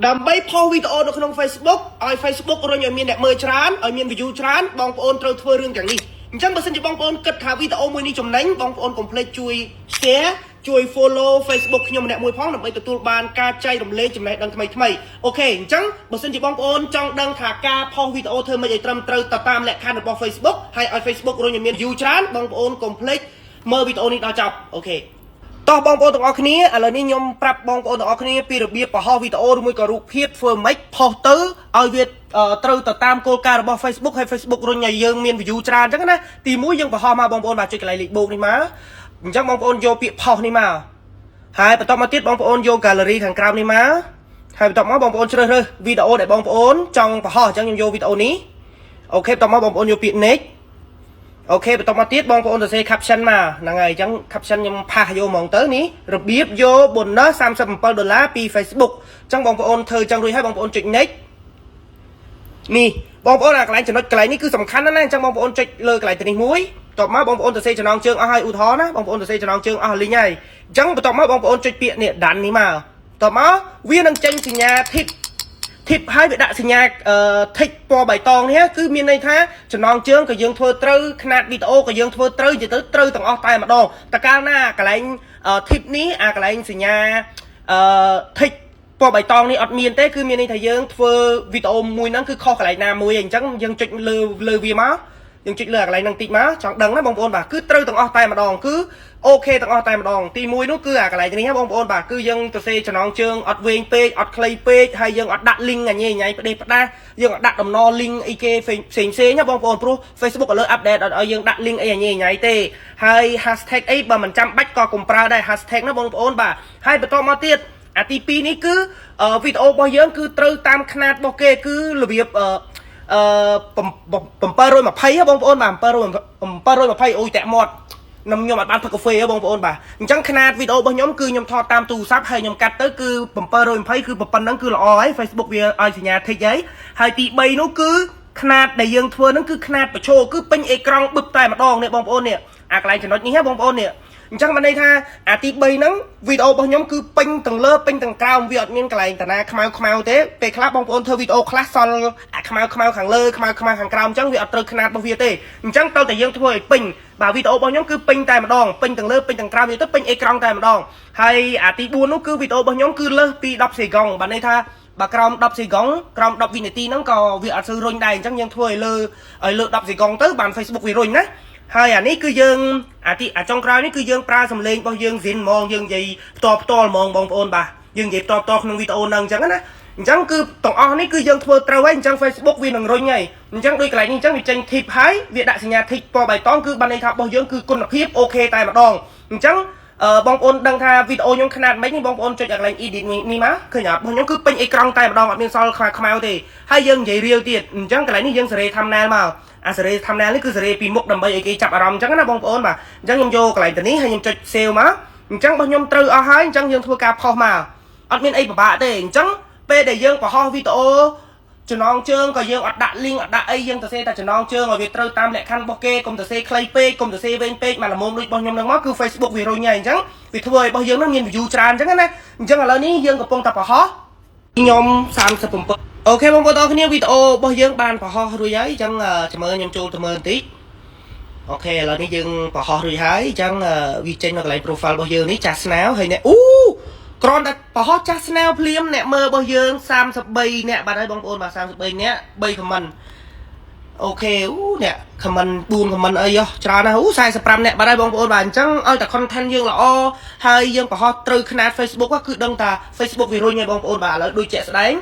ដើម្បីផុសវីដេអូនៅក្នុង Facebook ឲ្យ Facebook រុញឲ្យមានអ្នកមើលច្រើនឲ្យមាន view ច្រើនបងប្អូនត្រូវធ្វើរឿងទាំងនេះអញ្ចឹងបើសិនជាបងប្អូនគិតថាវីដេអូមួយនេះចំណេញបងប្អូនកុំភ្លេចជួយ share ជួយ follow Facebook ខ្ញុំម្នាក់មួយផងដើម្បីទទួលបានការចែករំលែកចំណេះដឹងថ្មីអូខេអញ្ចឹងបើសិនជាបងប្អូនចង់ដឹងថាការផុសវីដេអូធ្វើម៉េចឲ្យត្រឹមត្រូវតាមលក្ខខណ្ឌរបស់ Facebook ហើយឲ្យ Facebook រុញឲ្យមាន view ច្រើនបងប្អូនកុំភ្លេចមើលវីដេអូនេះដល់ចប់អូខេតោះបងប្អូនទាំងអស់គ្នាឥឡូវនេះខ្ញុំប្រាប់បងប្អូនទាំងអស់គ្នាពីរបៀបបង្ហោះវីដេអូឬមួយក៏រូបភាពធ្វើម៉េចផុសទៅឲ្យវាត្រូវទៅតាមគោលការណ៍របស់ Facebook ហើយ Facebook រុញឲ្យយើងមាន view ច្រើនអញ្ចឹងណាទី1យើងបង្ហោះមកបងប្អូនបាទចុចកន្លែងលេខបូកនេះមកអញ្ចឹងបងប្អូនយកពាក្យផុសនេះមកហើយបន្តមកទៀតបងប្អូនយក gallery ខាងក្រោមនេះមកហើយបន្តមកបងប្អូនជ្រើសរើសវីដេអូដែលបងប្អូនចង់បង្ហោះអញ្ចឹងខ្ញុំយកវីដេអូនេះអូខេបន្តមកបងប្អូនយកពាក្យ nextអូខេបន្តមកទៀតបងប្អូនសរសេរ caption មកហ្នឹងហើយអញ្ចឹង caption ខ្ញុំផាសយកហ្មងទៅនេះរបៀបយក bonus $37ពី Facebook អញ្ចឹងបងប្អូនធ្វើអញ្ចឹងរួចហើយបងប្អូនចុច next នេះបងប្អូនអាកន្លែងចំណុចកន្លែងនេះគឺសំខាន់ណាស់ណាអញ្ចឹងបងប្អូនចុចលើកន្លែងទៅនេះមួយបន្ទាប់មកបងប្អូនសរសេរចំណងជើងអស់ហើយឧទាហរណ៍ណាបងប្អូនសរសេរចំណងជើងអស់លីងហើយអញ្ចឹងបន្ទាប់មកបងប្អូនចុចពាក្យនេះដាន់នេះមកបន្ទាប់មកវានឹងចេញសញ្ញា tip ហើយវាដាក់សញ្ញាtick ពណ៌បៃតងនេះគឺមានន័យថាចំណងជើងក៏យើងធ្វើត្រូវຂະຫນាតវីដេអូក៏យើងធ្វើត្រូវនិយាយទៅត្រូវទាំងអស់តែម្ដងតកាលណាកន្លែង tip នេះអាកន្លែងសញ្ញាtick ពណ៌បៃតងនេះអត់មានទេគឺមានន័យថាយើងធ្វើវីដេអូមួយហ្នឹងគឺខុសកន្លែងណាមួយអញ្ចឹងយើងចុចលើវាមកយើងចុចលើកន្លែងហ្នឹងតិចមកចង់ដឹងណាបងប្អូនបាទគឺត្រូវទាំងអស់តែម្ដងគឺអូខេទាំងអស់តែម្ដងទី1នោះគឺអាកន្លែងនេះបងប្អូនបាទគឺយើងទៅសេចំណងជើងអត់វែងពេកអត់ខ្លីពេកហើយយើងអត់ដាក់ link ញ៉ៃផ្ដេសផ្ដាសយើងអត់ដាក់តំណ link អីគេផ្សេងណាបងប្អូនព្រោះ Facebook ឥឡូវ update អត់ឲ្យយើងដាក់ link អីញ៉ៃទេហើយ hashtag អីបើមិនចាំបាច់ក៏កុំប្រើដែរ hashtag ណាបងប្អូនបាទហើយបន្តមកទៀតអាទី2នេះគឺវីដេអូរបស់យើងគឺត្រូវតាមຂະຫນាតរបស់គេគឺរបៀប720បងប្អូនបាទ720អូយតាក់មាត់ខ្ញុំអត់បានផឹកកាហ្វេបងប្អូនបាទអញ្ចឹងຂະຫນាតវីដេអូរបស់ខ្ញុំគឺខ្ញុំថតតាមទូរស័ព្ទហើយខ្ញុំកាត់ទៅគឺ720គឺប៉ុណ្ណឹងគឺល្អហើយ Facebook វាឲ្យសញ្ញា tick ហើយទី3នោះគឺຂະຫນាតដែលយើងធ្វើហ្នឹងគឺຂະຫນាតបញ្ឈរគឺពេញអេក្រង់បឹបតែម្ដងនេះបងប្អូននេះអាកន្លែងចំណុចនេះហ៎បងប្អូននេះអញ្ចឹងបានន័យថាអាទី3ហ្នឹងវីដេអូរបស់ខ្ញុំគឺពេញទាំងលើពេញទាំងក្រោមវាអត់មានកន្លែងតាណាខ្មៅទេពេលខ្លះបងប្អូនធ្វើវីដេអូខ្លះសល់អាខ្មៅខាងលើខ្មៅខាងក្រោមអញ្ចឹងវាអត់ត្រូវຂະຫນាតរបស់វាទេអញ្ចឹងតើតែយើងធ្វើឲ្យពេញបាទវីដេអូរបស់ខ្ញុំគឺពេញតែម្ដងពេញទាំងលើពេញទាំងក្រោមវាទៅពេញអេក្រង់តែម្ដងហើយអាទី4នោះគឺវីដេអូរបស់ខ្ញុំគឺលើសពី10សេកុងបានន័យថាបើក្រោម10សេកុងក្រោម10វិនាទីហ្នឹងក៏វាអត់សូវរុញដែរអញ្ចឹងយើងធ្វើឲ្យលើ10សេកុងទៅបាន Facebook វារុញណាហើយអានេះគឺយើងអាចុងក្រោយនេះគឺយើងប្រើសំឡេងរបស់យើងស៊ីនហ្មងយើងនិយាយផ្ទាល់ហ្មងបងប្អូនបាទយើងនិយាយផ្ទាល់ក្នុងវីដេអូហ្នឹងអញ្ចឹងណាអញ្ចឹងគឺទាំងអស់នេះគឺយើងធ្វើត្រូវហើយអញ្ចឹង Facebook វានឹងរុញហើយអញ្ចឹងដូចកន្លែងនេះអញ្ចឹងវាចេញ tip ហើយវាដាក់សញ្ញា tick ពណ៌បៃតងគឺបានន័យថារបស់យើងគឺគុណភាពអូខេតែម្ដងអញ្ចឹងបងប្អូនដឹងថាវីដេអូខ្ញុំຂະຫນាតមិននេះបងប្អូនចុចកន្លែង edit នេះមកឃើញអត់របស់ខ្ញុំគឺពេញអេក្រង់តែម្ដងអត់មានសល់ខ្មៅទេហើយយើងនិយាយរៀលទៀតអញ្ចឹងកន្លែងនេះយើងសេរី thumbnail មកអាសេរី thumbnail នេះគឺសេរីពីមុខដើម្បីឲ្យគេចាប់អារម្មណ៍អញ្ចឹងណាបងប្អូនបាទអញ្ចឹងខ្ញុំយកកន្លែងទៅនេះហើយខ្ញុំចុច save មកអញ្ចឹងរបស់ខ្ញុំត្រូវអស់ហើយអញ្ចឹងយើងធ្វើការផុសមកអត់មានអីពិបាកទេអញ្ចឹងពេលដែលយើងបង្ហោះវីដេអូចំណងជើងក៏យើងអត់ដាក់ link អត់ដាក់អីយើងទៅសេតែចំណងជើងឲ្យវាត្រូវតាមលក្ខខណ្ឌរបស់គេកុំទៅសេខ្លីពេកកុំទៅសេវែងពេកមកល្មមដូចរបស់ខ្ញុំនឹងមកគឺ Facebook វារុញហើយអញ្ចឹងវាធ្វើឲ្យរបស់យើងនឹងមាន view ច្រើនអញ្ចឹងណាអញ្ចឹងឥឡូវនេះយើងកំពុងតែបង្ហោះខ្ញុំ37អូខេបងប្អូនទាំងគ្នាវីដេអូរបស់យើងបានបង្ហោះរួចហើយអញ្ចឹងចាំមើលខ្ញុំចូលទៅមើលបន្តិចអូខេឥឡូវនេះយើងបង្ហោះរួចហើយអញ្ចឹងវាចេញនៅកន្លែង profile របស់យើងនេះចាស់ស្នាវហើយនេះគ្រាន់តែបង្ហោះចាស់ស្នាវភ្លាមអ្នកមើលរបស់យើង33អ្នកបាទហើយបងប្អូនបាទ33អ្នក3 comment អូខេអ្នក comment 4 comment អីច្រើនណាស់45អ្នកបាទហើយបងប្អូនបាទអញ្ចឹងឲ្យតែ content យើងល្អហើយយើងបង្ហោះត្រូវຂະຫນាត Facebook គឺដឹងថា Facebook វារុញឲ្យបងប្អូនបាទឥឡូវដូចជាក់ស្ដែង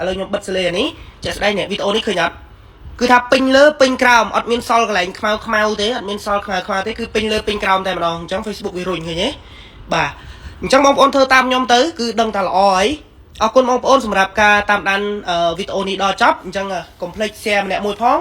ឥឡូវខ្ញុំបិទសលេនេះជាក់ស្ដែងនេះវីដេអូនេះឃើញអត់គឺថាពេញលើពេញក្រោមអត់មានសល់កន្លែងខ្មៅទេអត់មានសល់ខ្មៅទេគឺពេញលើពេញក្រោមតែម្ដងអញ្ចឹង Facebook វារុញឃើញទេបាទអញ្ចឹងបងប្អូនធ្វើតាមខ្ញុំទៅគឺដឹងថាល្អហើយអរគុណបងប្អូនសម្រាប់ការតាមដានវីដេអូនេះដល់ចប់អញ្ចឹងកុំភ្លេច share ម្នាក់មួយផង